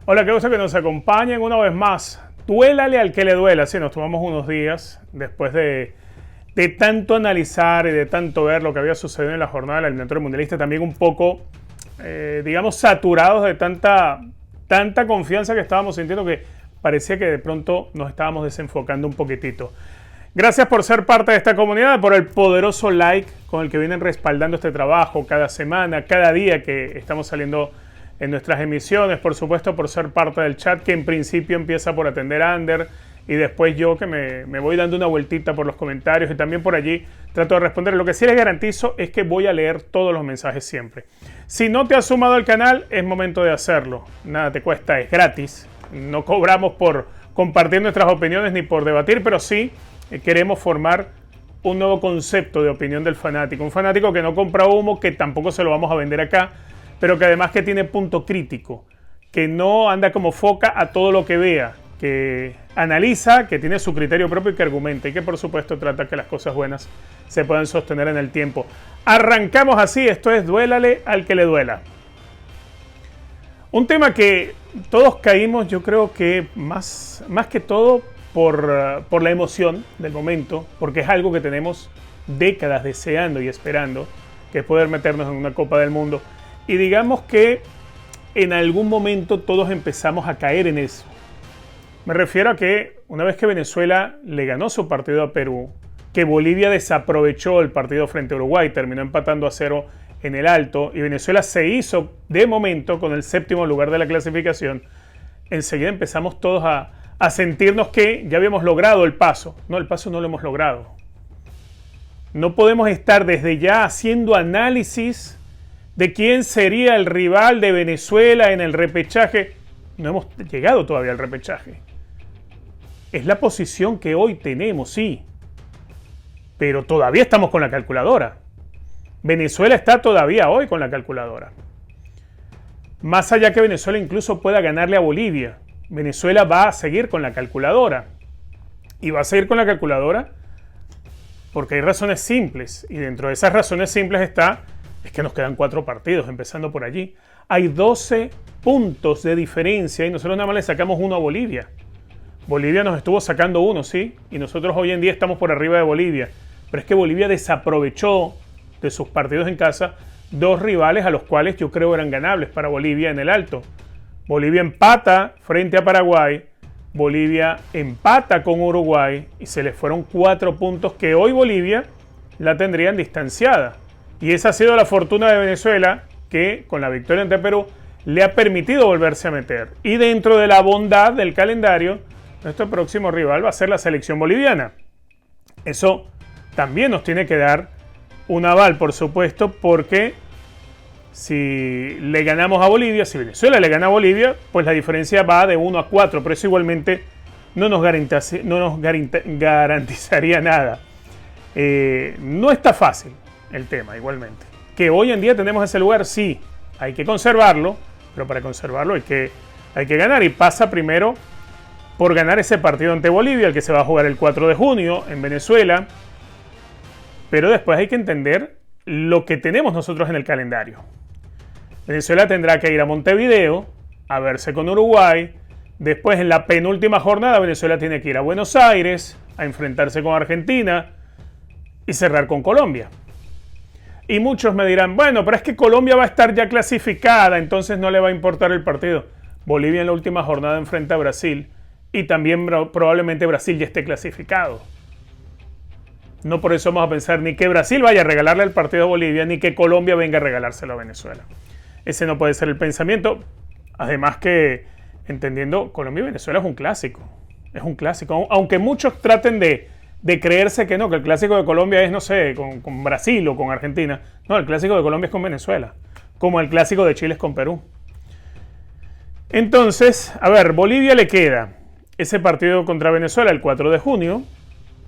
Hola, qué gusto que nos acompañen una vez más. Duélale al que le duela. Sí, nos tomamos unos días después de tanto analizar y de tanto ver lo que había sucedido en la jornada del eliminatorio mundialista, también un poco, digamos, saturados de tanta confianza que estábamos sintiendo que parecía que de pronto nos estábamos desenfocando un poquitito. Gracias por ser parte de esta comunidad, por el poderoso like con el que vienen respaldando este trabajo cada semana, cada día que estamos saliendo en nuestras emisiones, por supuesto por ser parte del chat que en principio empieza por atender a Ander y después yo que me voy dando una vueltita por los comentarios y también por allí trato de responder. Lo que sí les garantizo es que voy a leer todos los mensajes siempre. Si no te has sumado al canal, es momento de hacerlo. Nada te cuesta, es gratis. No cobramos por compartir nuestras opiniones ni por debatir, pero sí queremos formar un nuevo concepto de opinión del fanático. Un fanático que no compra humo, que tampoco se lo vamos a vender acá, pero que además que tiene punto crítico, que no anda como foca a todo lo que vea, que analiza, que tiene su criterio propio y que argumenta y que por supuesto trata que las cosas buenas se puedan sostener en el tiempo. Arrancamos así, esto es Duélale al que le duela. Un tema que todos caímos, yo creo que más que todo por la emoción del momento, porque es algo que tenemos décadas deseando y esperando, que es poder meternos en una Copa del Mundo. Y digamos que en algún momento todos empezamos a caer en eso. Me refiero a que una vez que Venezuela le ganó su partido a Perú, que Bolivia desaprovechó el partido frente a Uruguay, terminó empatando a 0 en el Alto, y Venezuela se hizo de momento con el 7º lugar de la clasificación, enseguida empezamos todos a sentirnos que ya habíamos logrado el paso. No, el paso no lo hemos logrado. No podemos estar desde ya haciendo análisis de quién sería el rival de Venezuela en el repechaje. No hemos llegado todavía al repechaje. Es la posición que hoy tenemos, sí. Pero todavía estamos con la calculadora. Venezuela está todavía hoy con la calculadora. Más allá que Venezuela incluso pueda ganarle a Bolivia, Venezuela va a seguir con la calculadora. Y va a seguir con la calculadora porque hay razones simples. Y dentro de esas razones simples es que nos quedan 4 partidos, empezando por allí. Hay 12 puntos de diferencia y nosotros nada más le sacamos 1 a Bolivia. Bolivia nos estuvo sacando 1, ¿sí? Y nosotros hoy en día estamos por arriba de Bolivia. Pero es que Bolivia desaprovechó de sus partidos en casa 2 rivales a los cuales yo creo eran ganables para Bolivia en el Alto. Bolivia empata frente a Paraguay, Bolivia empata con Uruguay y se les fueron 4 puntos que hoy Bolivia la tendrían distanciada. Y esa ha sido la fortuna de Venezuela, que con la victoria ante Perú le ha permitido volverse a meter. Y dentro de la bondad del calendario, nuestro próximo rival va a ser la selección boliviana. Eso también nos tiene que dar un aval, por supuesto, porque si le ganamos a Bolivia, si Venezuela le gana a Bolivia, pues la diferencia va de 1 a 4, pero eso igualmente no nos garantizaría nada. No está fácil el tema, igualmente. Que hoy en día tenemos ese lugar, sí, hay que conservarlo, pero para conservarlo hay que ganar, y pasa primero por ganar ese partido ante Bolivia, el que se va a jugar el 4 de junio en Venezuela, pero después hay que entender lo que tenemos nosotros en el calendario. Venezuela tendrá que ir a Montevideo a verse con Uruguay, después en la penúltima jornada Venezuela tiene que ir a Buenos Aires a enfrentarse con Argentina y cerrar con Colombia. Y muchos me dirán, bueno, pero es que Colombia va a estar ya clasificada, entonces no le va a importar el partido. Bolivia en la última jornada enfrenta a Brasil y también probablemente Brasil ya esté clasificado. No por eso vamos a pensar ni que Brasil vaya a regalarle el partido a Bolivia, ni que Colombia venga a regalárselo a Venezuela. Ese no puede ser el pensamiento. Además que, entendiendo, Colombia y Venezuela es un clásico. Es un clásico. Aunque muchos traten de creerse que no, que el clásico de Colombia es, no sé, con Brasil o con Argentina. No, el clásico de Colombia es con Venezuela, como el clásico de Chile es con Perú. Entonces, a ver, Bolivia le queda ese partido contra Venezuela el 4 de junio.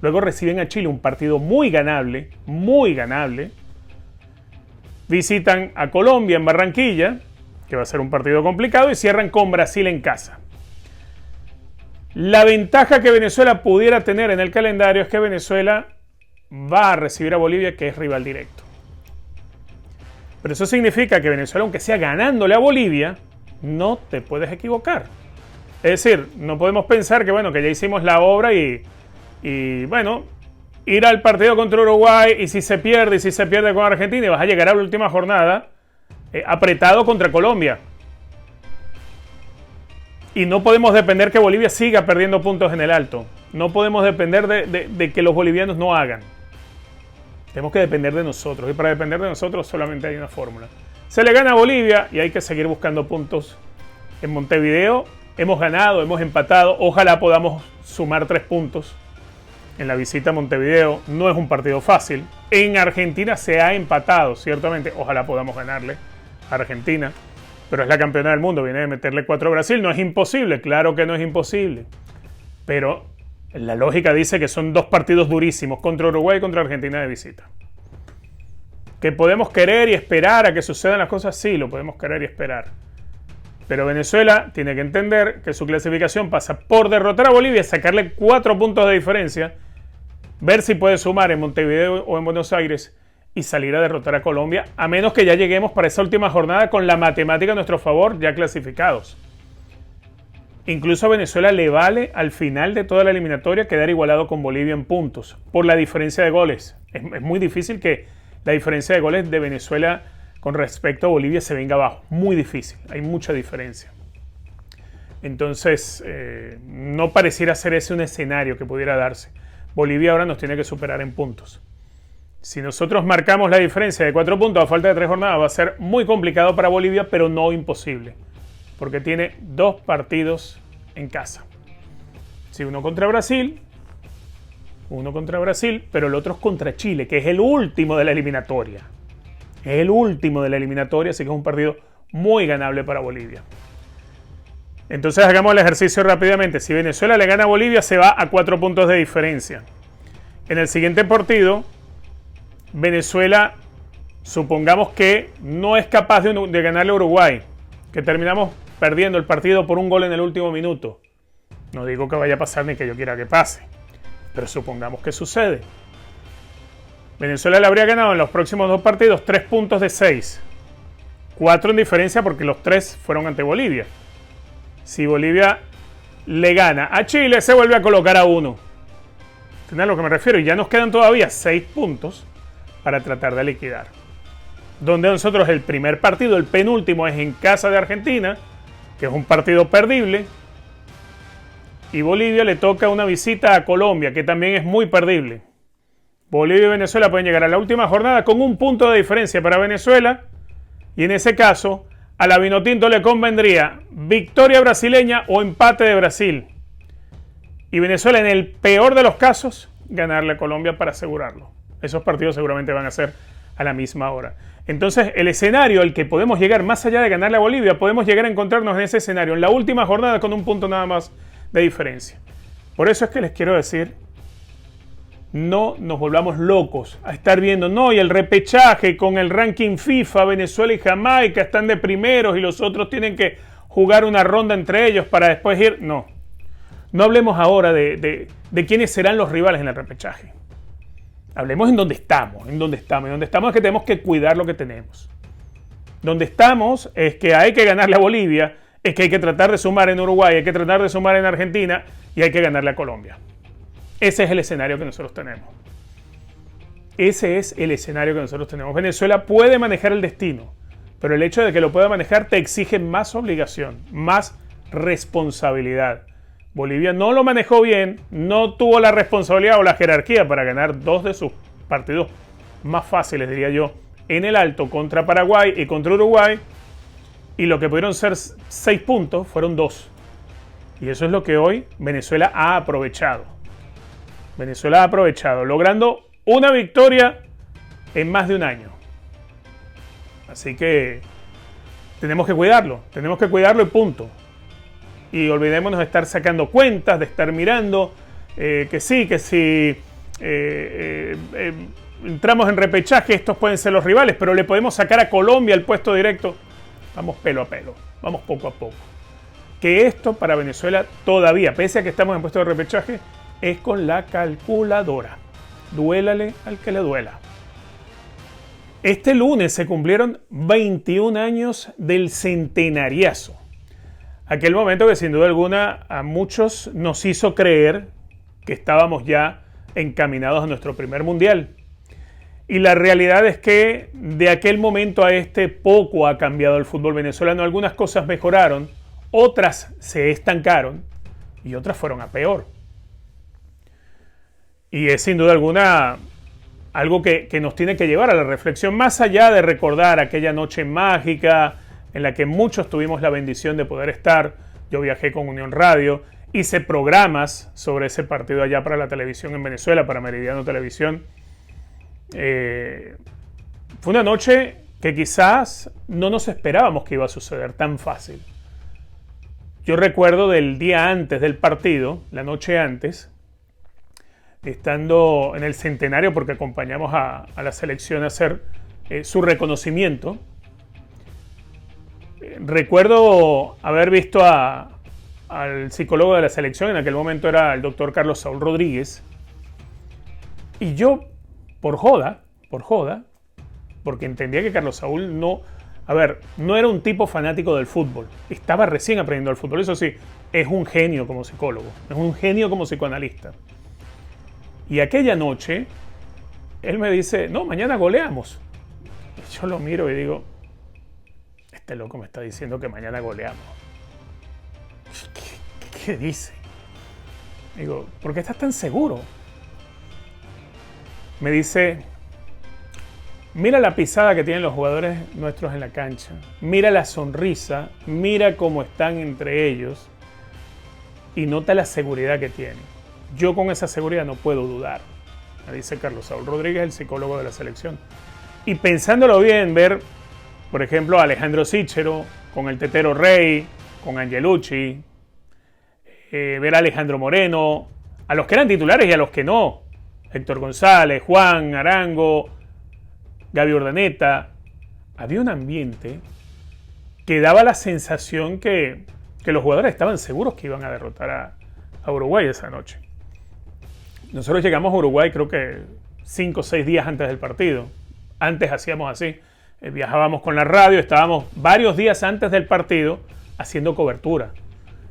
Luego reciben a Chile, un partido muy ganable, muy ganable. Visitan a Colombia en Barranquilla, que va a ser un partido complicado, y cierran con Brasil en casa. La ventaja que Venezuela pudiera tener en el calendario es que Venezuela va a recibir a Bolivia, que es rival directo. Pero eso significa que Venezuela, aunque sea ganándole a Bolivia, No te puedes equivocar. Es decir, no podemos pensar que, bueno, que ya hicimos la obra y bueno, ir al partido contra Uruguay y si se pierde con Argentina y vas a llegar a la última jornada apretado contra Colombia. Y no podemos depender que Bolivia siga perdiendo puntos en el alto. No podemos depender de que los bolivianos no hagan. Tenemos que depender de nosotros. Y para depender de nosotros solamente hay una fórmula. Se le gana a Bolivia y hay que seguir buscando puntos. En Montevideo hemos ganado, hemos empatado. Ojalá podamos sumar 3 puntos en la visita a Montevideo. No es un partido fácil. En Argentina se ha empatado, ciertamente. Ojalá podamos ganarle a Argentina. Pero es la campeona del mundo, viene de meterle 4 a Brasil. No es imposible, claro que no es imposible. Pero la lógica dice que son 2 partidos durísimos, contra Uruguay y contra Argentina de visita. ¿Que podemos querer y esperar a que sucedan las cosas? Sí, lo podemos querer y esperar. Pero Venezuela tiene que entender que su clasificación pasa por derrotar a Bolivia, sacarle 4 puntos de diferencia, ver si puede sumar en Montevideo o en Buenos Aires y salir a derrotar a Colombia, a menos que ya lleguemos para esa última jornada con la matemática a nuestro favor, ya clasificados. Incluso a Venezuela le vale al final de toda la eliminatoria quedar igualado con Bolivia en puntos, por la diferencia de goles. Es muy difícil que la diferencia de goles de Venezuela con respecto a Bolivia se venga abajo. Muy difícil, hay mucha diferencia. Entonces, no pareciera ser ese un escenario que pudiera darse. Bolivia ahora nos tiene que superar en puntos. Si nosotros marcamos la diferencia de 4 puntos a falta de 3 jornadas, va a ser muy complicado para Bolivia, pero no imposible. Porque tiene 2 partidos en casa. Si uno contra Brasil, pero el otro es contra Chile, que es el último de la eliminatoria. Es el último de la eliminatoria, así que es un partido muy ganable para Bolivia. Entonces hagamos el ejercicio rápidamente. Si Venezuela le gana a Bolivia, se va a 4 puntos de diferencia. En el siguiente partido, Venezuela, supongamos que no es capaz de ganarle a Uruguay, que terminamos perdiendo el partido por un gol en el último minuto. No digo que vaya a pasar ni que yo quiera que pase, pero supongamos que sucede. Venezuela le habría ganado en los próximos 2 partidos 3 puntos de 6. 4 en diferencia porque los 3 fueron ante Bolivia. Si Bolivia le gana a Chile, se vuelve a colocar a 1. ¿Entienden a lo que me refiero? Y ya nos quedan todavía 6 puntos para tratar de liquidar. Donde nosotros el primer partido, el penúltimo, es en casa de Argentina, que es un partido perdible. Y Bolivia le toca una visita a Colombia, que también es muy perdible. Bolivia y Venezuela pueden llegar a la última jornada con 1 punto de diferencia para Venezuela. Y en ese caso, a la Vinotinto le convendría victoria brasileña o empate de Brasil. Y Venezuela, en el peor de los casos, ganarle a Colombia para asegurarlo. Esos partidos seguramente van a ser a la misma hora. Entonces, el escenario al que podemos llegar, más allá de ganarle a Bolivia, podemos llegar a encontrarnos en ese escenario, en la última jornada con 1 punto nada más de diferencia. Por eso es que les quiero decir, no nos volvamos locos a estar viendo, no, y el repechaje con el ranking FIFA, Venezuela y Jamaica están de primeros y los otros tienen que jugar una ronda entre ellos para después ir. No hablemos ahora de quiénes serán los rivales en el repechaje. Hablemos en dónde estamos. En dónde estamos es que tenemos que cuidar lo que tenemos. Donde estamos es que hay que ganarle a Bolivia, es que hay que tratar de sumar en Uruguay, hay que tratar de sumar en Argentina y hay que ganarle a Colombia. Ese es el escenario que nosotros tenemos. Ese es el escenario que nosotros tenemos. Venezuela puede manejar el destino, pero el hecho de que lo pueda manejar te exige más obligación, más responsabilidad. Bolivia no lo manejó bien, no tuvo la responsabilidad o la jerarquía para ganar 2 de sus partidos más fáciles, diría yo, en el alto contra Paraguay y contra Uruguay. Y lo que pudieron ser 6 puntos fueron 2. Y eso es lo que hoy Venezuela ha aprovechado. Venezuela ha aprovechado, logrando una victoria en más de un año. Así que tenemos que cuidarlo y punto. Y olvidémonos de estar sacando cuentas, de estar mirando que si entramos en repechaje, estos pueden ser los rivales, pero le podemos sacar a Colombia el puesto directo. Vamos pelo a pelo, vamos poco a poco. Que esto para Venezuela todavía, pese a que estamos en puesto de repechaje, es con la calculadora. Duélale al que le duela. Este lunes se cumplieron 21 años del centenariazo. Aquel momento que sin duda alguna a muchos nos hizo creer que estábamos ya encaminados a nuestro primer mundial. Y la realidad es que de aquel momento a este poco ha cambiado el fútbol venezolano. Algunas cosas mejoraron, otras se estancaron y otras fueron a peor. Y es sin duda alguna algo que nos tiene que llevar a la reflexión, más allá de recordar aquella noche mágica en la que muchos tuvimos la bendición de poder estar. Yo viajé con Unión Radio, hice programas sobre ese partido allá para la televisión en Venezuela, para Meridiano Televisión. Fue una noche que quizás no nos esperábamos que iba a suceder tan fácil. Yo recuerdo del día antes del partido, la noche antes, estando en el centenario porque acompañamos a la selección a hacer su reconocimiento. Recuerdo haber visto al psicólogo de la selección, en aquel momento era el doctor Carlos Saúl Rodríguez, y yo, por joda, porque entendía que Carlos Saúl no era un tipo fanático del fútbol, estaba recién aprendiendo el fútbol, eso sí, es un genio como psicólogo, es un genio como psicoanalista. Y aquella noche, él me dice, no, mañana goleamos. Y yo lo miro y digo, este loco me está diciendo que mañana goleamos. ¿Qué dice? Digo, ¿por qué estás tan seguro? Me dice, mira la pisada que tienen los jugadores nuestros en la cancha. Mira la sonrisa, mira cómo están entre ellos y nota la seguridad que tienen. Yo con esa seguridad no puedo dudar, me dice Carlos Saúl Rodríguez, el psicólogo de la selección. Y pensándolo bien, ver, por ejemplo, a Alejandro Sichero, con el Tetero Rey, con Angelucci, ver a Alejandro Moreno, a los que eran titulares y a los que no, Héctor González, Juan Arango, Gaby Urdaneta, había un ambiente que daba la sensación que los jugadores estaban seguros que iban a derrotar a Uruguay esa noche. Nosotros llegamos a Uruguay creo que 5 o 6 días antes del partido. Antes hacíamos así, viajábamos con la radio, estábamos varios días antes del partido haciendo cobertura.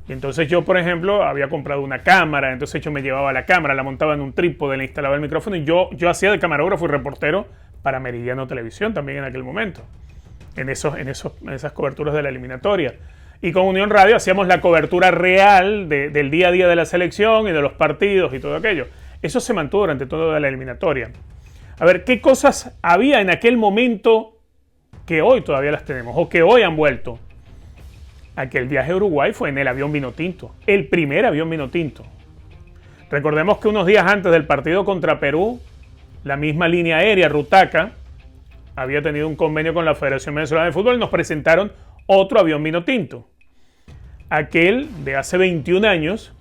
Y entonces yo, por ejemplo, había comprado una cámara, entonces yo me llevaba la cámara, la montaba en un trípode, le instalaba el micrófono y yo hacía de camarógrafo y reportero para Meridiano Televisión también en aquel momento, en esas coberturas de la eliminatoria. Y con Unión Radio hacíamos la cobertura real del día a día de la selección y de los partidos y todo aquello. Eso se mantuvo durante toda la eliminatoria. A ver, ¿qué cosas había en aquel momento que hoy todavía las tenemos o que hoy han vuelto? Aquel viaje a Uruguay fue en el avión Vinotinto, el primer avión Vinotinto. Recordemos que unos días antes del partido contra Perú, la misma línea aérea, Rutaca, había tenido un convenio con la Federación Venezolana de Fútbol y nos presentaron otro avión Vinotinto. Aquel de hace 21 años,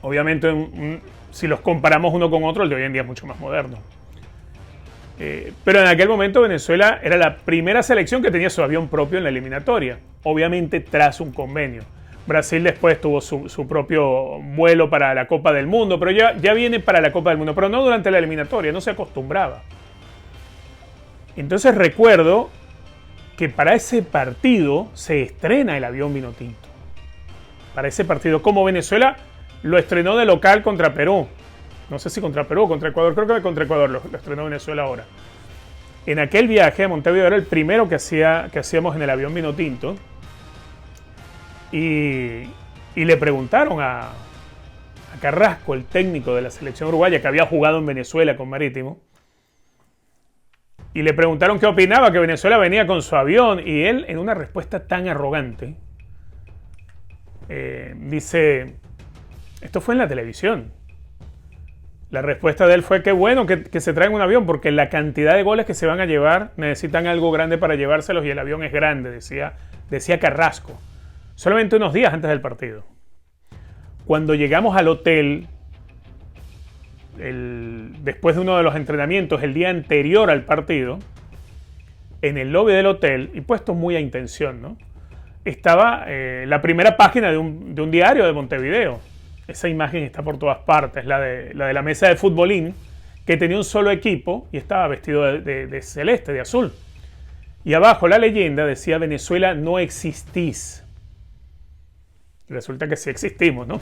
obviamente si los comparamos uno con otro, el de hoy en día es mucho más moderno. Pero en aquel momento Venezuela era la primera selección que tenía su avión propio en la eliminatoria, obviamente tras un convenio. Brasil después tuvo su propio vuelo para la Copa del Mundo, pero ya viene para la Copa del Mundo, pero no durante la eliminatoria, no se acostumbraba. Entonces recuerdo que para ese partido se estrena el avión Vinotinto. Para ese partido, como Venezuela lo estrenó de local contra Perú. No sé si contra Perú o contra Ecuador, creo que contra Ecuador lo estrenó Venezuela ahora. En aquel viaje a Montevideo era el primero que hacíamos en el avión Vinotinto. Y le preguntaron a Carrasco, el técnico de la selección uruguaya, que había jugado en Venezuela con Marítimo, y le preguntaron qué opinaba que Venezuela venía con su avión, y él, en una respuesta tan arrogante, dice, esto fue en la televisión. La respuesta de él fue que bueno que se traen un avión, porque la cantidad de goles que se van a llevar, necesitan algo grande para llevárselos, y el avión es grande, decía Carrasco. Solamente unos días antes del partido. Cuando llegamos al hotel, después de uno de los entrenamientos, el día anterior al partido, en el lobby del hotel, y puesto muy a intención, ¿no?, estaba la primera página de un diario de Montevideo. Esa imagen está por todas partes, la de la mesa de futbolín, que tenía un solo equipo y estaba vestido de celeste, de azul. Y abajo la leyenda decía: Venezuela, no existís. Resulta que sí existimos, ¿no?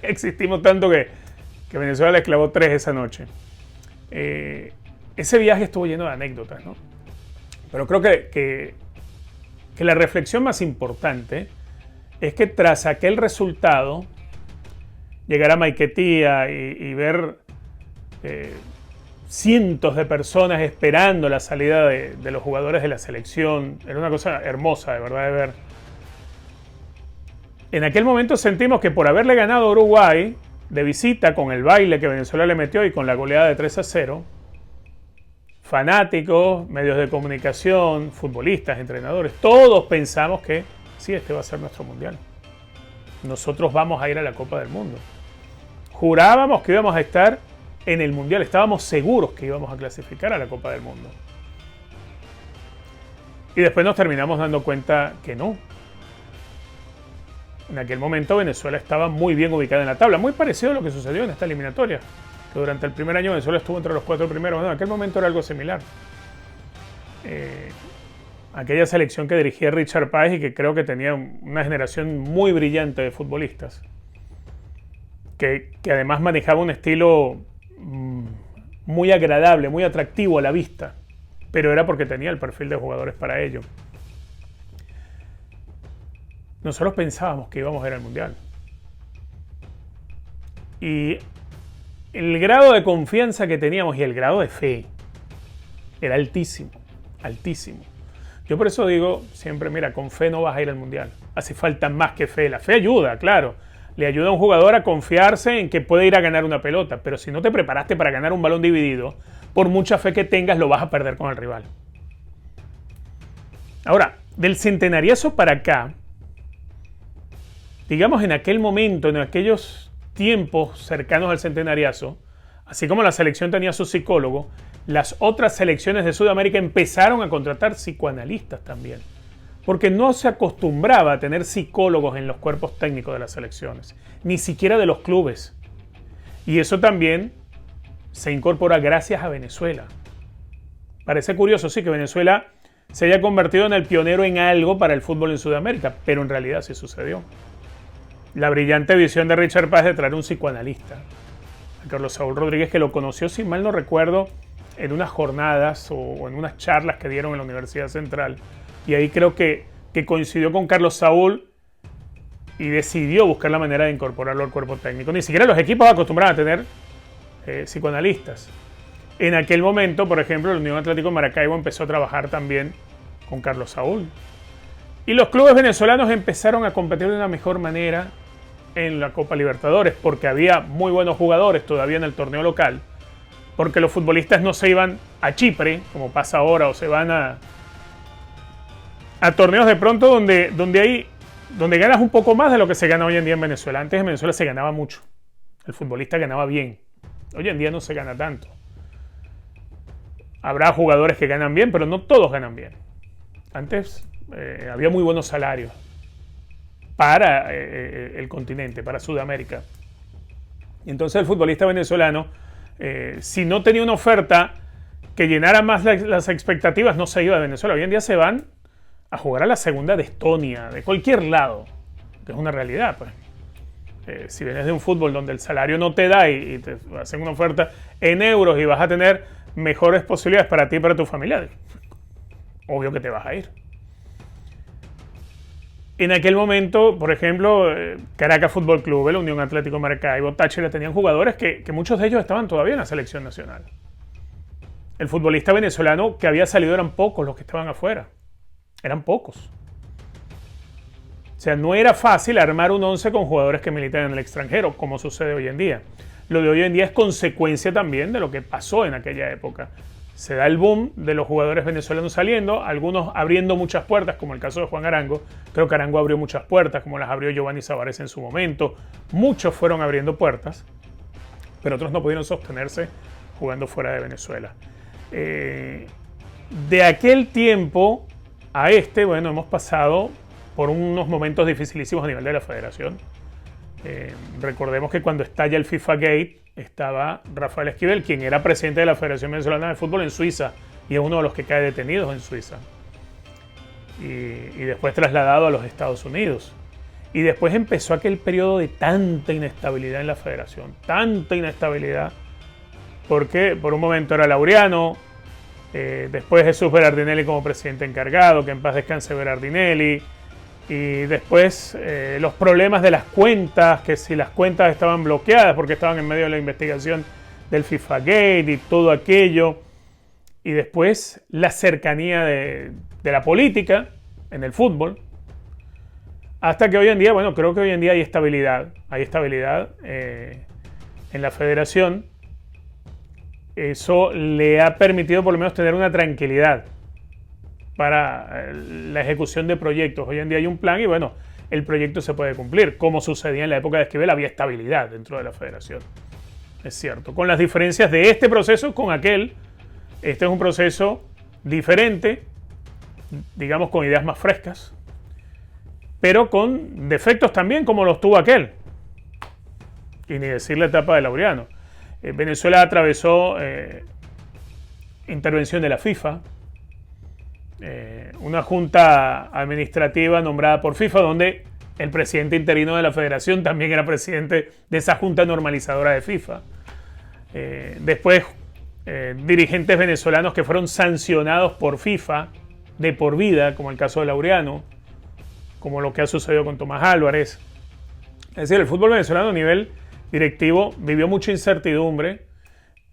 Existimos tanto que Venezuela le clavó 3 esa noche. Ese viaje estuvo lleno de anécdotas, ¿no? Pero creo que la reflexión más importante es que tras aquel resultado, llegar a Maiquetía y ver cientos de personas esperando la salida de los jugadores de la selección, era una cosa hermosa, de verdad, de ver. En aquel momento sentimos que por haberle ganado a Uruguay de visita, con el baile que Venezuela le metió y con la goleada de 3-0, fanáticos, medios de comunicación, futbolistas, entrenadores, todos pensamos que sí, este va a ser nuestro mundial. Nosotros vamos a ir a la Copa del Mundo. Jurábamos que íbamos a estar en el mundial, estábamos seguros que íbamos a clasificar a la Copa del Mundo. Y después nos terminamos dando cuenta que no. En aquel momento Venezuela estaba muy bien ubicada en la tabla, muy parecido a lo que sucedió en esta eliminatoria, que durante el primer año Venezuela estuvo entre los 4 primeros. Bueno, en aquel momento era algo similar. Aquella selección que dirigía Richard Páez y que creo que tenía una generación muy brillante de futbolistas, que además manejaba un estilo muy agradable, muy atractivo a la vista, pero era porque tenía el perfil de jugadores para ello. Nosotros pensábamos que íbamos a ir al Mundial. Y el grado de confianza que teníamos y el grado de fe era altísimo, altísimo. Yo por eso digo siempre, mira, con fe no vas a ir al Mundial. Hace falta más que fe. La fe ayuda, claro. Le ayuda a un jugador a confiarse en que puede ir a ganar una pelota. Pero si no te preparaste para ganar un balón dividido, por mucha fe que tengas, lo vas a perder con el rival. Ahora, del centenariazo para acá, digamos en aquel momento, en aquellos tiempos cercanos al centenariazo, así como la selección tenía su psicólogo, las otras selecciones de Sudamérica empezaron a contratar psicoanalistas también, porque no se acostumbraba a tener psicólogos en los cuerpos técnicos de las selecciones, ni siquiera de los clubes. Y eso también se incorpora gracias a Venezuela. Parece curioso, sí, que Venezuela se haya convertido en el pionero en algo para el fútbol en Sudamérica, pero en realidad sí sucedió. La brillante visión de Richard Páez de traer un psicoanalista, a Carlos Saúl Rodríguez, que lo conoció, si mal no recuerdo, en unas jornadas o en unas charlas que dieron en la Universidad Central. Y ahí creo que coincidió con Carlos Saúl y decidió buscar la manera de incorporarlo al cuerpo técnico. Ni siquiera los equipos acostumbraban a tener psicoanalistas. En aquel momento, por ejemplo, el Unión Atlético de Maracaibo empezó a trabajar también con Carlos Saúl. Y los clubes venezolanos empezaron a competir de una mejor manera en la Copa Libertadores, porque había muy buenos jugadores todavía en el torneo local, porque los futbolistas no se iban a Chipre, como pasa ahora, o se van a torneos de pronto donde ganas un poco más de lo que se gana hoy en día en Venezuela. Antes en Venezuela se ganaba mucho, el futbolista ganaba bien, hoy en día no se gana tanto. Habrá jugadores que ganan bien, pero no todos ganan bien. Antes había muy buenos salarios para el continente, para Sudamérica. Y entonces el futbolista venezolano, si no tenía una oferta que llenara más las expectativas, no se iba de Venezuela. Hoy en día se van a jugar a la segunda de Estonia, de cualquier lado, que es una realidad. Pues. Si vienes de un fútbol donde el salario no te da y te hacen una oferta en euros y vas a tener mejores posibilidades para ti y para tu familia, obvio que te vas a ir. En aquel momento, por ejemplo, Caracas Fútbol Club, la Unión Atlético Maracaibo, Táchira, tenían jugadores que muchos de ellos estaban todavía en la selección nacional. El futbolista venezolano que había salido eran pocos los que estaban afuera. Eran pocos. O sea, no era fácil armar un 11 con jugadores que militan en el extranjero, como sucede hoy en día. Lo de hoy en día es consecuencia también de lo que pasó en aquella época. Se da el boom de los jugadores venezolanos saliendo, algunos abriendo muchas puertas, como el caso de Juan Arango. Creo que Arango abrió muchas puertas, como las abrió Giovanni Savarez en su momento. Muchos fueron abriendo puertas, pero otros no pudieron sostenerse jugando fuera de Venezuela. De aquel tiempo a bueno, hemos pasado por unos momentos dificilísimos a nivel de la federación. Recordemos que cuando estalla el FIFA Gate, estaba Rafael Esquivel, quien era presidente de la Federación Venezolana de Fútbol en Suiza, y es uno de los que cae detenidos en Suiza. Y después trasladado a los Estados Unidos. Y después empezó aquel periodo de tanta inestabilidad en la federación, tanta inestabilidad, porque por un momento era Laureano, después Jesús Berardinelli como presidente encargado, que en paz descanse Berardinelli, y después los problemas de las cuentas, que si las cuentas estaban bloqueadas porque estaban en medio de la investigación del FIFA Gate y todo aquello, y después la cercanía de la política en el fútbol, hasta que hoy en día, bueno, creo que hoy en día hay estabilidad en la federación. Eso le ha permitido por lo menos tener una tranquilidad para la ejecución de proyectos. Hoy en día hay un plan y bueno, el proyecto se puede cumplir. Como sucedía en la época de Esquivel, había estabilidad dentro de la federación. Es cierto, con las diferencias de este proceso con aquel. Este es un proceso diferente, digamos con ideas más frescas, pero con defectos también como los tuvo aquel. Y ni decir la etapa de Laureano. Venezuela atravesó intervención de la FIFA, una junta administrativa nombrada por FIFA, donde el presidente interino de la federación también era presidente de esa junta normalizadora de FIFA. Después, dirigentes venezolanos que fueron sancionados por FIFA de por vida, como el caso de Laureano, como lo que ha sucedido con Tomás Álvarez. Es decir, el fútbol venezolano a nivel directivo vivió mucha incertidumbre,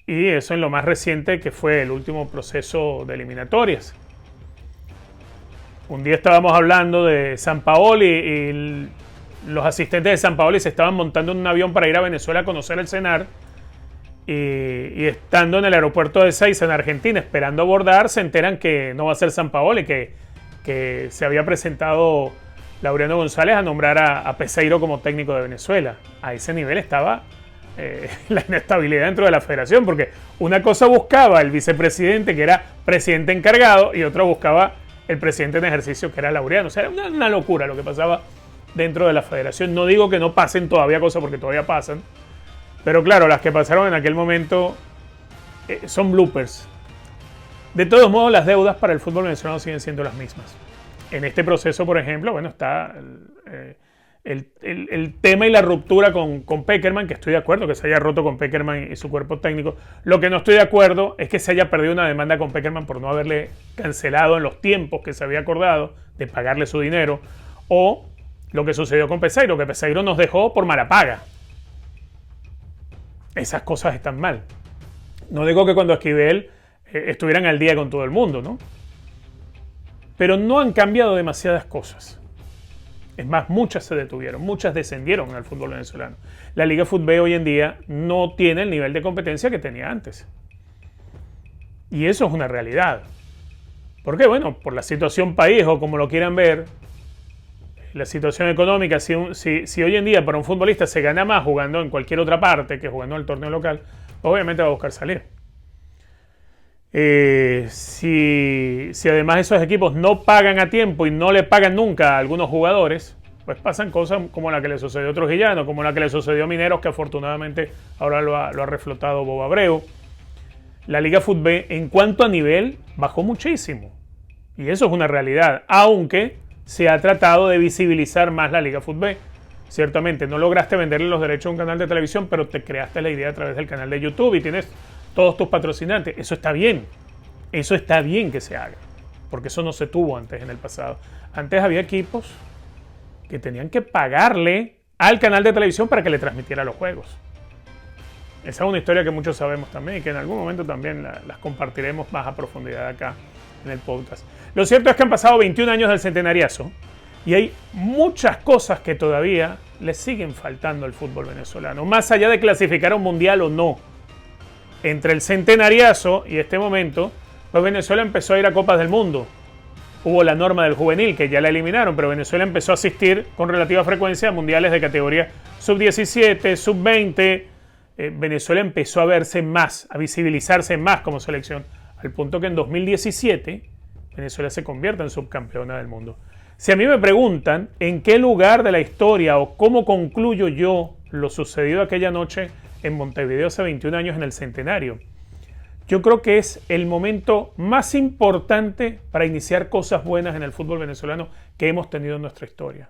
y eso en lo más reciente que fue el último proceso de eliminatorias. Un día estábamos hablando de Sampaoli y los asistentes de Sampaoli se estaban montando en un avión para ir a Venezuela a conocer el CENAR, y estando en el aeropuerto de Ezeiza en Argentina esperando abordar, se enteran que no va a ser Sampaoli, que se había presentado Laureano González a nombrar a Peseiro como técnico de Venezuela. A ese nivel estaba la inestabilidad dentro de la federación, porque una cosa buscaba el vicepresidente, que era presidente encargado, y otra buscaba el presidente en ejercicio, que era Laureano. O sea, era una locura lo que pasaba dentro de la federación. No digo que no pasen todavía cosas, porque todavía pasan, pero claro, las que pasaron en aquel momento son bloopers. De todos modos, las deudas para el fútbol venezolano siguen siendo las mismas. En este proceso, por ejemplo, bueno, está el tema y la ruptura con Pekerman, que estoy de acuerdo que se haya roto con Pekerman y su cuerpo técnico. Lo que no estoy de acuerdo es que se haya perdido una demanda con Pekerman por no haberle cancelado en los tiempos que se había acordado de pagarle su dinero, o lo que sucedió con Peseiro, que Peseiro nos dejó por mala paga. Esas cosas están mal. No digo que cuando Esquivel estuvieran al día con todo el mundo, ¿no? Pero no han cambiado demasiadas cosas. Es más, muchas se detuvieron, muchas descendieron en el fútbol venezolano. La Liga Fútbol hoy en día no tiene el nivel de competencia que tenía antes. Y eso es una realidad. ¿Por qué? Bueno, por la situación país, o como lo quieran ver, la situación económica. Si hoy en día para un futbolista se gana más jugando en cualquier otra parte que jugando en el torneo local, obviamente va a buscar salir. Si además esos equipos no pagan a tiempo y no le pagan nunca a algunos jugadores, pues pasan cosas como la que le sucedió a Trujillano, como la que le sucedió a Mineros, que afortunadamente ahora lo ha reflotado Bob Abreu. La Liga Fútbol en cuanto a nivel bajó muchísimo, y eso es una realidad, aunque se ha tratado de visibilizar más la Liga Fútbol. Ciertamente no lograste venderle los derechos a un canal de televisión, pero te creaste la idea a través del canal de YouTube y tienes todos tus patrocinantes. Eso está bien que se haga, porque eso no se tuvo antes en el pasado. Antes había equipos que tenían que pagarle al canal de televisión para que le transmitiera los juegos. Esa es una historia que muchos sabemos también, y que en algún momento también las compartiremos más a profundidad acá en el podcast. Lo cierto es que han pasado 21 años del centenariazo y hay muchas cosas que todavía le siguen faltando al fútbol venezolano, más allá de clasificar a un mundial o no. Entre el centenariazo y este momento, pues Venezuela empezó a ir a Copas del Mundo. Hubo la norma del juvenil, que ya la eliminaron, pero Venezuela empezó a asistir con relativa frecuencia a mundiales de categoría sub-17, sub-20. Venezuela empezó a verse más, a visibilizarse más como selección, al punto que en 2017 Venezuela se convierte en subcampeona del mundo. Si a mí me preguntan en qué lugar de la historia o cómo concluyo yo lo sucedido aquella noche en Montevideo hace 21 años en el centenario, yo creo que es el momento más importante para iniciar cosas buenas en el fútbol venezolano que hemos tenido en nuestra historia.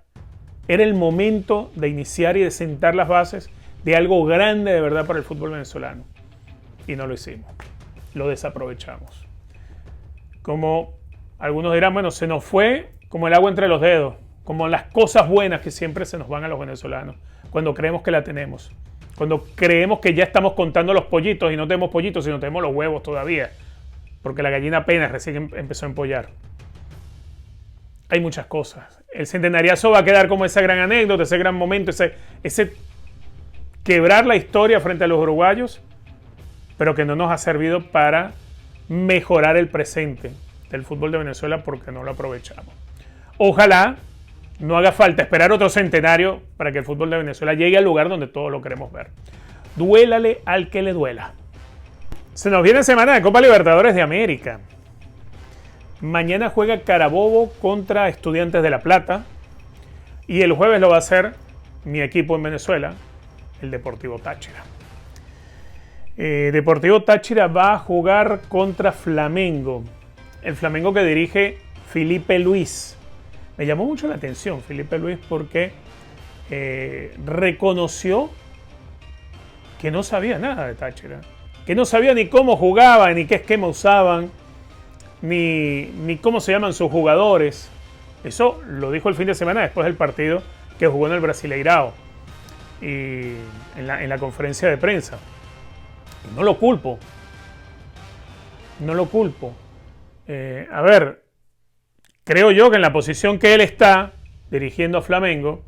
Era el momento de iniciar y de sentar las bases de algo grande de verdad para el fútbol venezolano. Y no lo hicimos. Lo desaprovechamos. Como algunos dirán, bueno, se nos fue como el agua entre los dedos, como las cosas buenas que siempre se nos van a los venezolanos, cuando creemos que la tenemos, cuando creemos que ya estamos contando los pollitos y no tenemos pollitos, sino tenemos los huevos todavía, porque la gallina apenas recién empezó a empollar. Hay muchas cosas. El centenariazo va a quedar como esa gran anécdota, ese gran momento, ese quebrar la historia frente a los uruguayos, pero que no nos ha servido para mejorar el presente del fútbol de Venezuela porque no lo aprovechamos. Ojalá no haga falta esperar otro centenario para que el fútbol de Venezuela llegue al lugar donde todos lo queremos ver. Duélale al que le duela. Se nos viene semana de Copa Libertadores de América. Mañana juega Carabobo contra Estudiantes de La Plata. Y el jueves lo va a hacer mi equipo en Venezuela, el Deportivo Táchira. Deportivo Táchira va a jugar contra Flamengo. El Flamengo que dirige Felipe Luis. Me llamó mucho la atención Felipe Luis porque reconoció que no sabía nada de Táchira. Que no sabía ni cómo jugaban, ni qué esquema usaban, ni cómo se llaman sus jugadores. Eso lo dijo el fin de semana después del partido que jugó en el Brasileirao y en la conferencia de prensa. Y no lo culpo. No lo culpo. A ver, creo yo que en la posición que él está dirigiendo a Flamengo,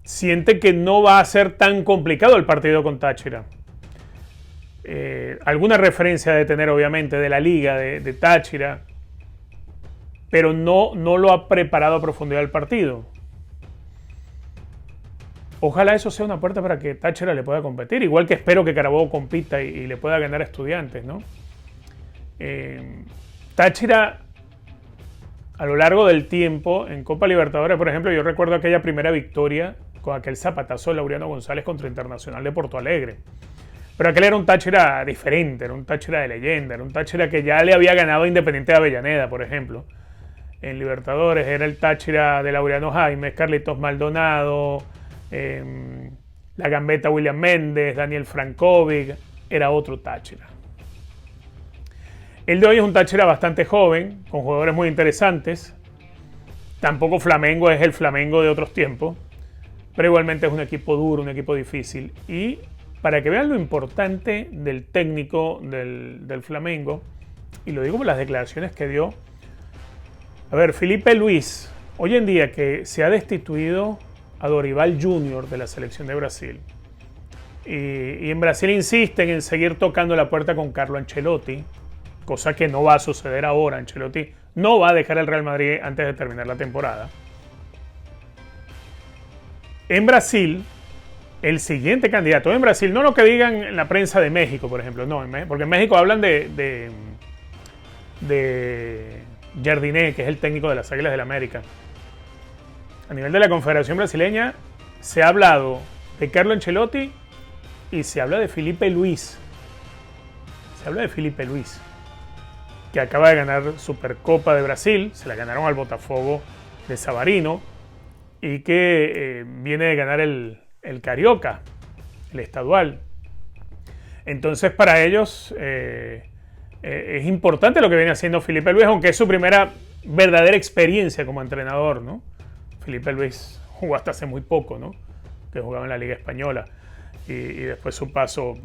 siente que no va a ser tan complicado el partido con Táchira. Alguna referencia de tener obviamente de la liga de Táchira, pero no lo ha preparado a profundidad el partido. Ojalá eso sea una puerta para que Táchira le pueda competir, igual que espero que Carabobo compita y le pueda ganar a Estudiantes, ¿no? Táchira a lo largo del tiempo en Copa Libertadores, por ejemplo, yo recuerdo aquella primera victoria con aquel zapatazo de Laureano González contra Internacional de Porto Alegre. Pero aquel era un Táchira diferente, era un Táchira de leyenda, era un Táchira que ya le había ganado a Independiente de Avellaneda, por ejemplo. En Libertadores era el Táchira de Laureano Jaime, Carlitos Maldonado, la Gambeta William Méndez, Daniel Frankovic, era otro Táchira. El de hoy es un Táchira bastante joven, con jugadores muy interesantes. Tampoco Flamengo es el Flamengo de otros tiempos, pero igualmente es un equipo duro, un equipo difícil. Y para que vean lo importante del técnico del Flamengo, y lo digo por las declaraciones que dio. A ver, Felipe Luis, hoy en día que se ha destituido a Dorival Júnior de la selección de Brasil, y en Brasil insisten en seguir tocando la puerta con Carlo Ancelotti, cosa que no va a suceder ahora. Ancelotti no va a dejar el Real Madrid antes de terminar la temporada. En Brasil, el siguiente candidato en Brasil, no lo que digan en la prensa de México, por ejemplo, no, porque en México hablan de Jardiné, que es el técnico de las Águilas del América. A nivel de la Confederación Brasileña se ha hablado de Carlo Ancelotti y se habla de Felipe Luis. Se habla de Felipe Luis, que acaba de ganar Supercopa de Brasil, se la ganaron al Botafogo de Savarino, y que viene de ganar el Carioca, el estadual. Entonces para ellos es importante lo que viene haciendo Felipe Luis, aunque es su primera verdadera experiencia como entrenador, ¿no? Felipe Luis jugó hasta hace muy poco, ¿no? Que jugaba en la Liga Española y después su paso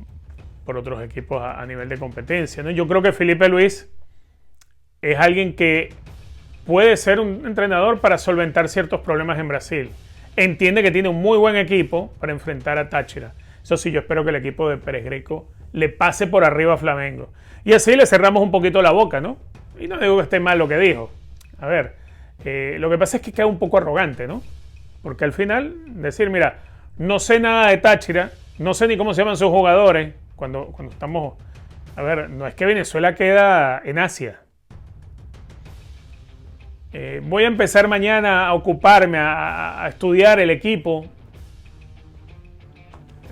por otros equipos a nivel de competencia, ¿no? Yo creo que Felipe Luis es alguien que puede ser un entrenador para solventar ciertos problemas en Brasil. Entiende que tiene un muy buen equipo para enfrentar a Táchira. Eso sí, yo espero que el equipo de Pérez Greco le pase por arriba a Flamengo. Y así le cerramos un poquito la boca, ¿no? Y no digo que esté mal lo que dijo. A ver, lo que pasa es que queda un poco arrogante, ¿no? Porque al final decir, mira, no sé nada de Táchira, no sé ni cómo se llaman sus jugadores, cuando estamos... A ver, no es que Venezuela queda en Asia. Voy a empezar mañana a ocuparme, a estudiar el equipo.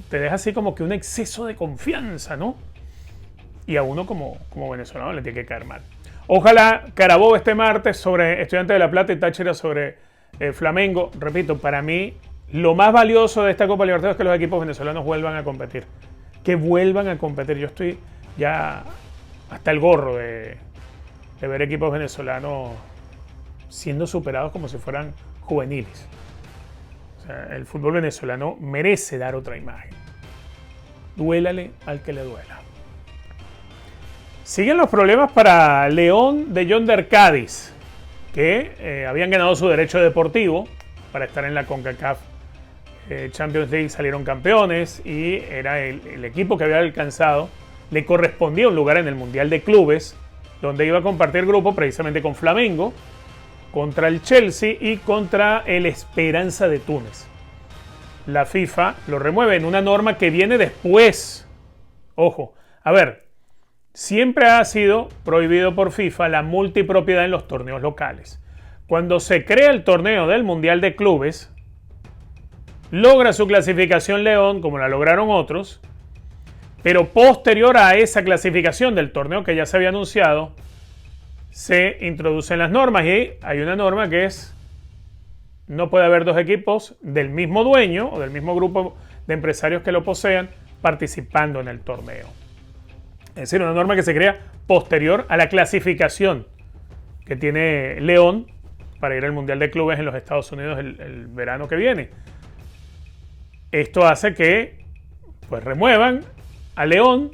Te deja así como que un exceso de confianza, ¿no? Y a uno como venezolano le tiene que caer mal. Ojalá Carabobo este martes sobre Estudiantes de La Plata y Táchira sobre Flamengo. Repito, para mí lo más valioso de esta Copa Libertadores es que los equipos venezolanos vuelvan a competir. Que vuelvan a competir. Yo estoy ya hasta el gorro de ver equipos venezolanos siendo superados como si fueran juveniles. O sea, el fútbol venezolano merece dar otra imagen. Duélale al que le duela. Siguen los problemas para León de Yonder Cádiz, que habían ganado su derecho deportivo para estar en la CONCACAF Champions League, salieron campeones y era el equipo que había alcanzado, le correspondía un lugar en el Mundial de Clubes, donde iba a compartir grupo precisamente con Flamengo, contra el Chelsea y contra el Esperanza de Túnez. La FIFA lo remueve en una norma que viene después. Ojo, a ver, siempre ha sido prohibido por FIFA la multipropiedad en los torneos locales. Cuando se crea el torneo del Mundial de Clubes, logra su clasificación León, como la lograron otros, pero posterior a esa clasificación del torneo que ya se había anunciado, se introducen las normas y hay una norma que es: no puede haber dos equipos del mismo dueño o del mismo grupo de empresarios que lo posean participando en el torneo. Es decir, una norma que se crea posterior a la clasificación que tiene León para ir al Mundial de Clubes en los Estados Unidos el verano que viene. Esto hace que pues remuevan a León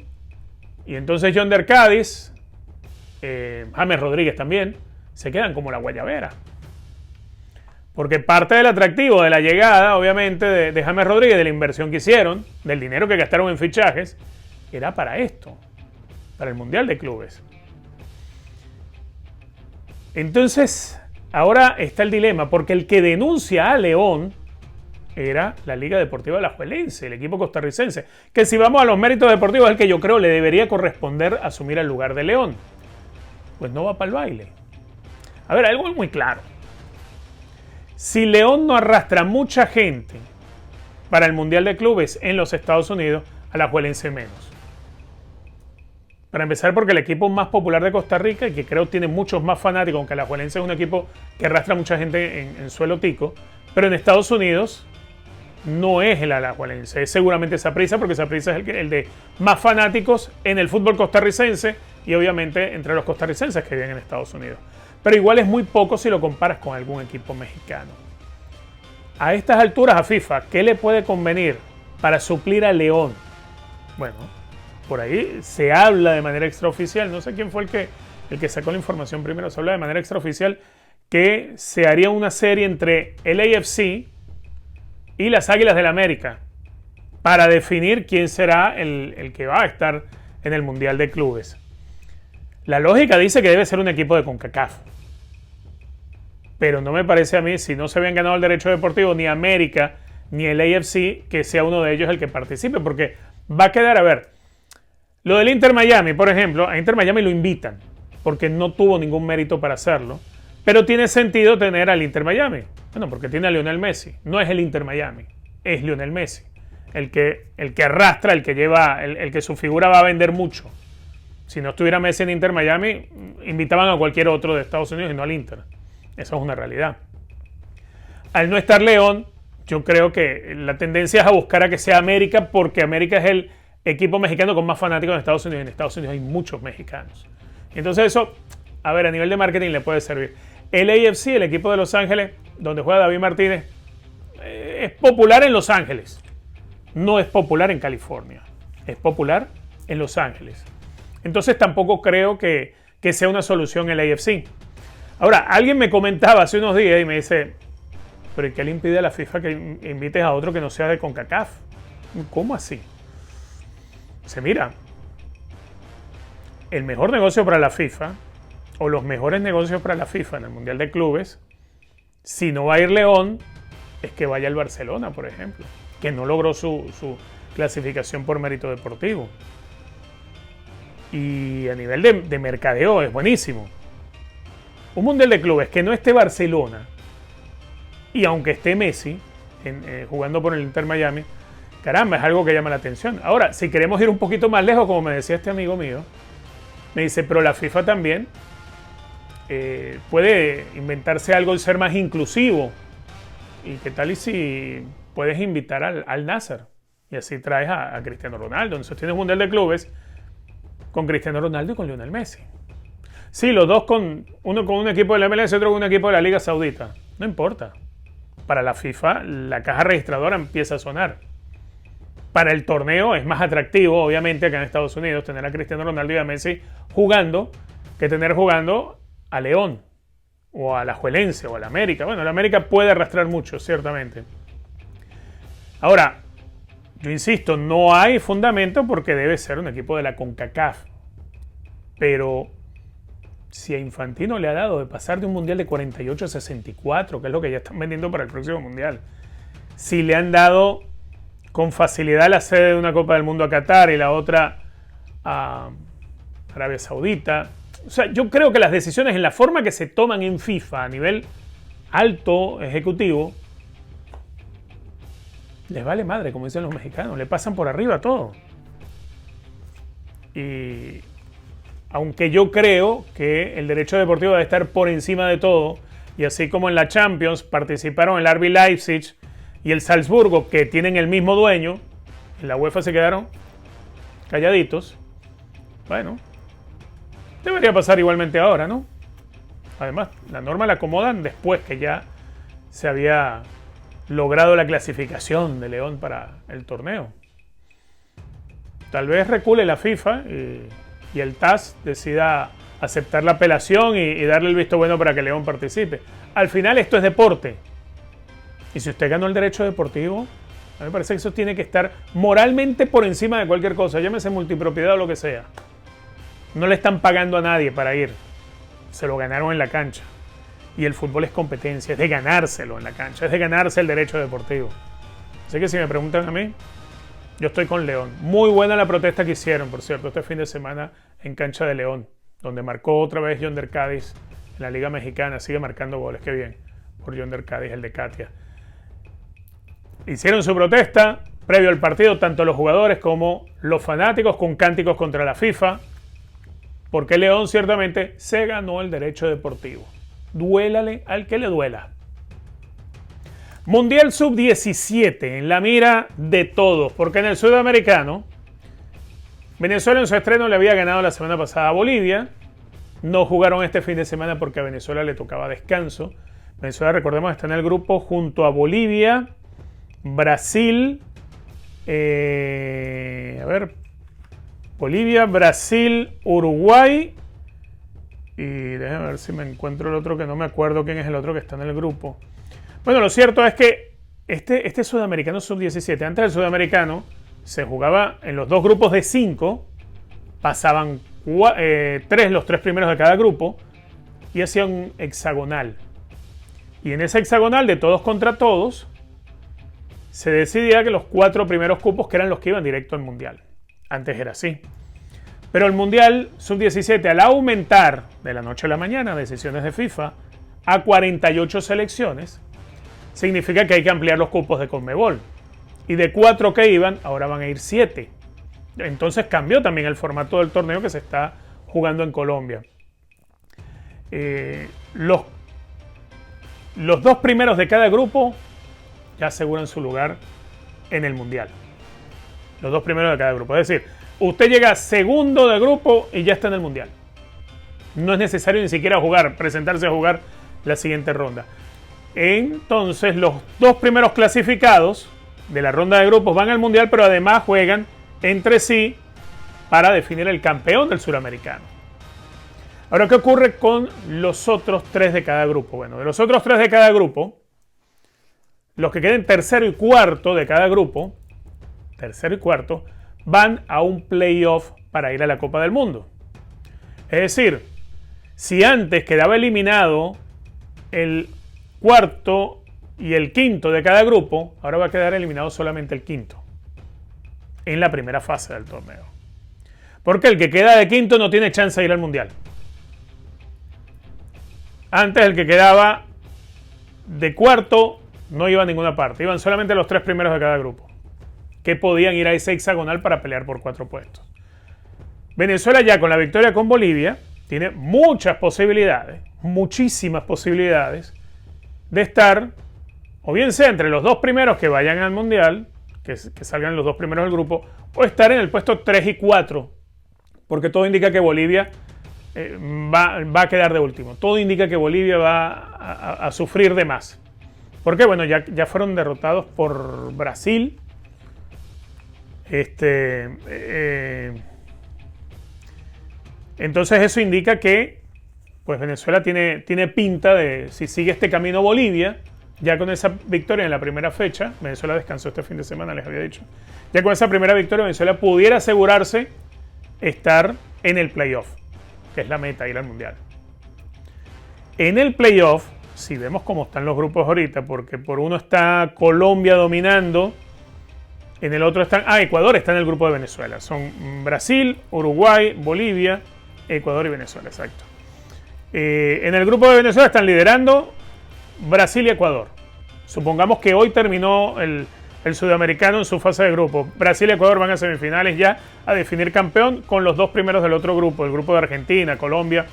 y entonces Yonder Cádiz, James Rodríguez también, se quedan como la guayabera. Porque parte del atractivo de la llegada, obviamente, de James Rodríguez, de la inversión que hicieron, del dinero que gastaron en fichajes, era para esto, para el Mundial de Clubes. Entonces, ahora está el dilema, porque el que denuncia a León era la Liga Deportiva Alajuelense, el equipo costarricense, que si vamos a los méritos deportivos es el que yo creo le debería corresponder asumir el lugar de León. Pues no va para el baile. A ver, algo es muy claro. Si León no arrastra mucha gente para el Mundial de Clubes en los Estados Unidos, Alajuelense menos. Para empezar, porque el equipo más popular de Costa Rica, y que creo tiene muchos más fanáticos, aunque Alajuelense es un equipo que arrastra mucha gente en suelo tico, pero en Estados Unidos no es el Alajuelense, es seguramente Saprissa, porque Saprissa es el de más fanáticos en el fútbol costarricense y obviamente entre los costarricenses que viven en Estados Unidos. Pero igual es muy poco si lo comparas con algún equipo mexicano. A estas alturas a FIFA, ¿qué le puede convenir para suplir a León? Bueno, por ahí se habla de manera extraoficial, no sé quién fue el que sacó la información primero, se habla de manera extraoficial que se haría una serie entre el AFC y las Águilas del América para definir quién será el que va a estar en el Mundial de Clubes. La lógica dice que debe ser un equipo de CONCACAF. Pero no me parece a mí, si no se habían ganado el derecho deportivo ni América ni el AFC, que sea uno de ellos el que participe, porque va a quedar, a ver, lo del Inter Miami, por ejemplo, a Inter Miami lo invitan, porque no tuvo ningún mérito para hacerlo, pero tiene sentido tener al Inter Miami. Bueno, porque tiene a Lionel Messi, no es el Inter Miami, es Lionel Messi, el que arrastra, el que lleva, el que su figura va a vender mucho. Si no estuviera Messi en Inter Miami, invitaban a cualquier otro de Estados Unidos y no al Inter. Eso es una realidad. Al no estar León, yo creo que la tendencia es a buscar a que sea América, porque América es el equipo mexicano con más fanáticos en Estados Unidos. En Estados Unidos hay muchos mexicanos. Entonces eso, a ver, a nivel de marketing le puede servir. El AFC, el equipo de Los Ángeles, donde juega David Martínez, es popular en Los Ángeles. No es popular en California. Es popular en Los Ángeles. Entonces tampoco creo que sea una solución el AFC. Ahora, alguien me comentaba hace unos días y me dice, ¿pero qué le impide a la FIFA que invites a otro que no sea de CONCACAF? ¿Cómo así? Se mira, el mejor negocio para la FIFA, o los mejores negocios para la FIFA en el Mundial de Clubes, si no va a ir León, es que vaya el Barcelona, por ejemplo, que no logró su clasificación por mérito deportivo. Y a nivel de mercadeo es buenísimo. Un Mundial de Clubes que no esté Barcelona, y aunque esté Messi jugando por el Inter Miami, caramba, es algo que llama la atención. Ahora, si queremos ir un poquito más lejos, como me decía este amigo mío, me dice, pero la FIFA también puede inventarse algo y ser más inclusivo ¿y qué tal y si puedes invitar al Nasser? Y así traes a Cristiano Ronaldo. Entonces tienes un Mundial de Clubes con Cristiano Ronaldo y con Lionel Messi. Sí, los dos uno con un equipo de la MLS y otro con un equipo de la Liga Saudita. No importa. Para la FIFA, la caja registradora empieza a sonar. Para el torneo es más atractivo, obviamente, acá en Estados Unidos, tener a Cristiano Ronaldo y a Messi jugando que tener jugando a León o a la Alajuelense o a la América. Bueno, la América puede arrastrar mucho, ciertamente. Ahora, yo insisto, no hay fundamento porque debe ser un equipo de la CONCACAF. Pero si a Infantino le ha dado de pasar de un mundial de 48 a 64, que es lo que ya están vendiendo para el próximo mundial, si le han dado con facilidad la sede de una Copa del Mundo a Qatar y la otra a Arabia Saudita, o sea, yo creo que las decisiones en la forma que se toman en FIFA a nivel alto ejecutivo les vale madre, como dicen los mexicanos, le pasan por arriba todo. Y aunque yo creo que el derecho deportivo debe estar por encima de todo, y así como en la Champions participaron el RB Leipzig y el Salzburgo, que tienen el mismo dueño, en la UEFA se quedaron calladitos. Bueno, debería pasar igualmente ahora, ¿no? Además, la norma la acomodan después que ya se había logrado la clasificación de León para el torneo. Tal vez recule la FIFA y el TAS decida aceptar la apelación y darle el visto bueno para que León participe. Al final esto es deporte. Y si usted ganó el derecho deportivo, a mí me parece que eso tiene que estar moralmente por encima de cualquier cosa, llámese multipropiedad o lo que sea. No le están pagando a nadie para ir. Se lo ganaron en la cancha. Y el fútbol es competencia, es de ganárselo en la cancha, es de ganarse el derecho deportivo. Así que si me preguntan a mí, yo estoy con León. Muy buena la protesta que hicieron, por cierto, este fin de semana en cancha de León, donde marcó otra vez Yonder Cádiz en la Liga Mexicana. Sigue marcando goles, qué bien, por Yonder Cádiz, el de Katia. Hicieron su protesta previo al partido, tanto los jugadores como los fanáticos, con cánticos contra la FIFA, porque León ciertamente se ganó el derecho deportivo. Duélale al que le duela. Mundial Sub-17 en la mira de todos, porque en el sudamericano Venezuela en su estreno le había ganado la semana pasada a Bolivia. No jugaron este fin de semana porque a Venezuela le tocaba descanso. Venezuela, recordemos, está en el grupo junto a Bolivia, Brasil, Bolivia, Brasil, Uruguay. Y déjame ver si me encuentro el otro, que no me acuerdo quién es el otro que está en el grupo. Bueno, lo cierto es que este sudamericano sub-17, antes del sudamericano, se jugaba en los dos grupos de 5, pasaban los tres primeros de cada grupo y hacían un hexagonal. Y en ese hexagonal de todos contra todos, se decidía que los 4 primeros cupos, que eran los que iban directo al Mundial. Antes era así. Pero el Mundial Sub-17, al aumentar de la noche a la mañana decisiones de FIFA a 48 selecciones, significa que hay que ampliar los cupos de CONMEBOL. Y de 4 que iban, ahora van a ir 7. Entonces cambió también el formato del torneo que se está jugando en Colombia. Los 2 primeros de cada grupo ya aseguran su lugar en el Mundial. Los 2 primeros de cada grupo. Es decir, usted llega segundo de grupo y ya está en el Mundial. No es necesario ni siquiera presentarse a jugar la siguiente ronda. Entonces, los 2 primeros clasificados de la ronda de grupos van al Mundial, pero además juegan entre sí para definir el campeón del suramericano. Ahora, ¿qué ocurre con los otros 3 de cada grupo? Bueno, de los otros 3 de cada grupo, los que queden tercero y cuarto de cada grupo, van a un playoff para ir a la Copa del Mundo. Es decir, si antes quedaba eliminado el cuarto y el quinto de cada grupo, ahora va a quedar eliminado solamente el quinto en la primera fase del torneo. Porque el que queda de quinto no tiene chance de ir al Mundial. Antes el que quedaba de cuarto no iba a ninguna parte, iban solamente los 3 primeros de cada grupo, que podían ir a ese hexagonal para pelear por 4 puestos. Venezuela, ya con la victoria con Bolivia, tiene muchas posibilidades, muchísimas posibilidades de estar o bien sea entre los dos primeros que vayan al Mundial, que salgan los dos primeros del grupo, o estar en el puesto 3 y 4, porque todo indica que Bolivia va a quedar de último. Todo indica que Bolivia va a sufrir de más. Porque bueno, ya fueron derrotados por Brasil. Entonces eso indica que pues Venezuela tiene pinta de, si sigue este camino Bolivia, ya con esa victoria en la primera fecha, Venezuela descansó este fin de semana, les había dicho, ya con esa primera victoria Venezuela pudiera asegurarse estar en el playoff, que es la meta, ir al Mundial. En el playoff, si vemos cómo están los grupos ahorita, porque por uno está Colombia dominando, en el otro están, Ecuador está en el grupo de Venezuela, son Brasil, Uruguay, Bolivia, Ecuador y Venezuela, exacto. En el grupo de Venezuela están liderando Brasil y Ecuador. Supongamos que hoy terminó el sudamericano en su fase de grupo. Brasil y Ecuador van a semifinales ya a definir campeón con los dos primeros del otro grupo, el grupo de Argentina, Colombia.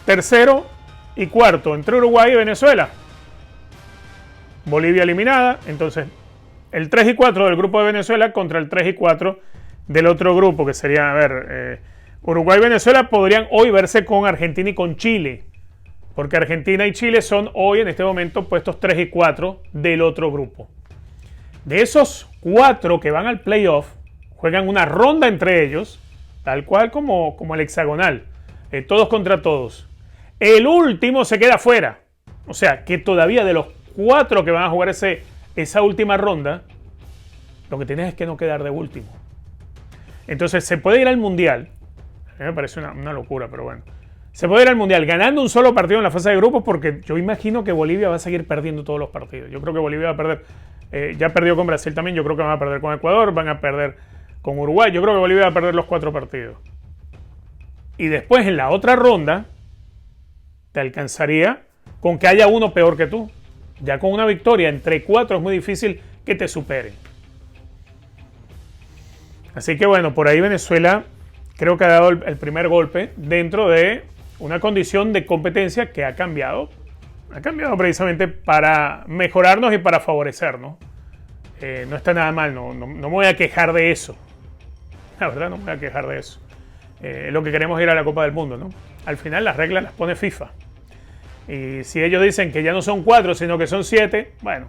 Tercero y cuarto entre Uruguay y Venezuela. Bolivia eliminada, entonces el 3 y 4 del grupo de Venezuela contra el 3 y 4 del otro grupo, que sería, Uruguay y Venezuela podrían hoy verse con Argentina y con Chile, porque Argentina y Chile son hoy en este momento puestos 3 y 4 del otro grupo. De esos 4 que van al playoff, juegan una ronda entre ellos, tal cual como el hexagonal, todos contra todos. El último se queda fuera, o sea que todavía de los 4 que van a jugar esa última ronda, lo que tienes es que no quedar de último. Entonces se puede ir al Mundial, a mí me parece una locura, pero bueno. Se puede ir al Mundial ganando un solo partido en la fase de grupos, porque yo imagino que Bolivia va a seguir perdiendo todos los partidos. Yo creo que Bolivia va a perder, ya perdió con Brasil también, yo creo que van a perder con Ecuador, van a perder con Uruguay, yo creo que Bolivia va a perder los 4 partidos. Y después en la otra ronda, te alcanzaría con que haya uno peor que tú. Ya con una victoria entre 4 es muy difícil que te superen. Así que bueno, por ahí Venezuela creo que ha dado el primer golpe dentro de una condición de competencia que ha cambiado. Ha cambiado precisamente para mejorarnos y para favorecernos. No está nada mal, no me voy a quejar de eso. La verdad no me voy a quejar de eso. Lo que queremos es ir a la Copa del Mundo, ¿no? Al final las reglas las pone FIFA. Y si ellos dicen que ya no son 4, sino que son 7, bueno,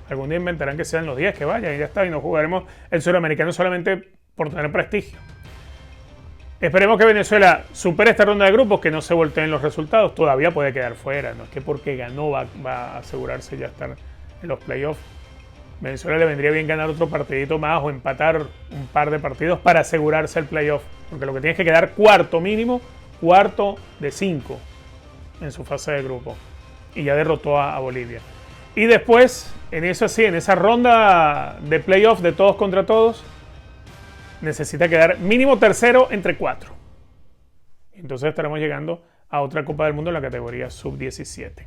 algún día inventarán que sean los 10 que vayan y ya está. Y nos jugaremos el suramericano solamente por tener prestigio. Esperemos que Venezuela supere esta ronda de grupos, que no se volteen los resultados. Todavía puede quedar fuera, no es que porque ganó va a asegurarse ya estar en los playoffs. Venezuela le vendría bien ganar otro partidito más o empatar un par de partidos para asegurarse el playoff, porque lo que tiene es que quedar cuarto mínimo, cuarto de 5 en su fase de grupo, y ya derrotó a Bolivia. Y después, en esa ronda de playoff de todos contra todos, necesita quedar mínimo tercero entre 4. Entonces estaremos llegando a otra Copa del Mundo en la categoría sub-17.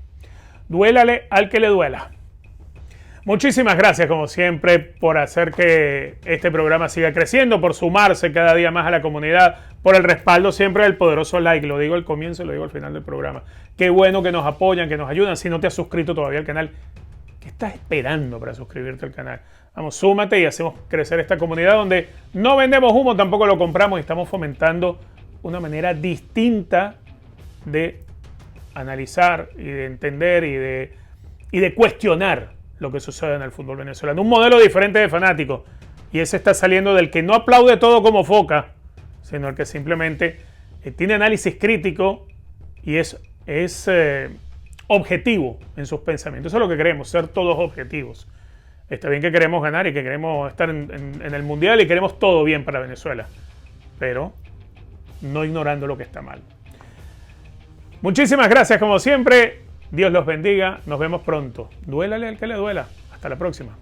Duélale al que le duela. Muchísimas gracias, como siempre, por hacer que este programa siga creciendo, por sumarse cada día más a la comunidad, por el respaldo siempre del poderoso like. Lo digo al comienzo y lo digo al final del programa. Qué bueno que nos apoyan, que nos ayudan. Si no te has suscrito todavía al canal, ¿qué estás esperando para suscribirte al canal? Vamos, súmate y hacemos crecer esta comunidad donde no vendemos humo, tampoco lo compramos, y estamos fomentando una manera distinta de analizar y de entender y de cuestionar lo que sucede en el fútbol venezolano. Un modelo diferente de fanático, y ese está saliendo del que no aplaude todo como foca, sino el que simplemente tiene análisis crítico y es objetivo en sus pensamientos. Eso es lo que queremos, ser todos objetivos. Está bien que queremos ganar y que queremos estar en el Mundial y queremos todo bien para Venezuela, pero no ignorando lo que está mal. Muchísimas gracias, como siempre. Dios los bendiga. Nos vemos pronto. Duélale al que le duela. Hasta la próxima.